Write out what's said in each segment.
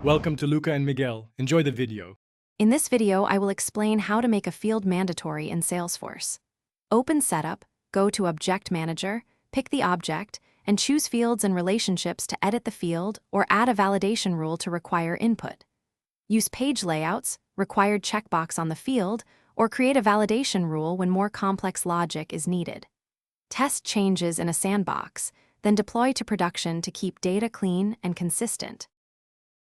Welcome to Luca and Miguel. Enjoy the video. In this video, I will explain how to make a field mandatory in Salesforce. Open Setup, go to Object Manager, pick the object, and choose Fields and Relationships to edit the field or add a validation rule to require input. Use Page Layouts, required checkbox on the field, or create a validation rule when more complex logic is needed. Test changes in a sandbox, then deploy to production to keep data clean and consistent.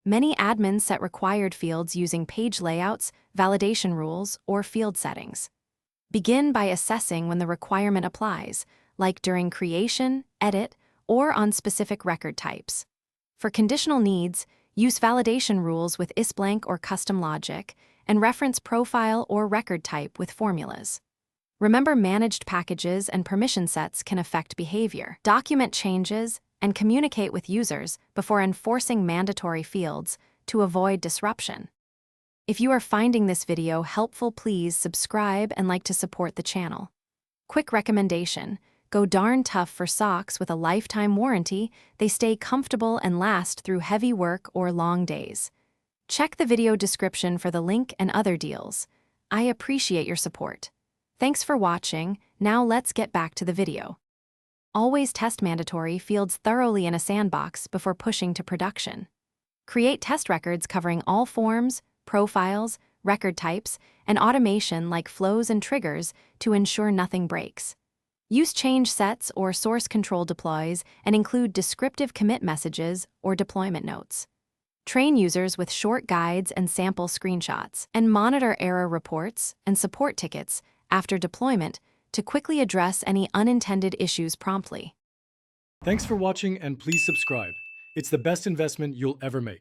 Many admins set required fields using page layouts, validation rules, or field settings. Begin by assessing when the requirement applies, like during creation, edit, or on specific record types. For conditional needs, use validation rules with isBlank or custom logic, and reference profile or record type with formulas. Remember, managed packages and permission sets can affect behavior. Document changes and communicate with users before enforcing mandatory fields to avoid disruption. If you are finding this video helpful, please subscribe and like to support the channel. Quick recommendation: go darn tough for socks with a lifetime warranty. They stay comfortable and last through heavy work or long days. Check the video description for the link and other deals. I appreciate your support. Thanks for watching. Now let's get back to the video. Always test mandatory fields thoroughly in a sandbox before pushing to production. Create test records covering all forms, profiles, record types, and automation like flows and triggers to ensure nothing breaks. Use change sets or source control deploys and include descriptive commit messages or deployment notes. Train users with short guides and sample screenshots, and monitor error reports and support tickets after deployment to quickly address any unintended issues promptly. Thanks for watching and please subscribe. It's the best investment you'll ever make.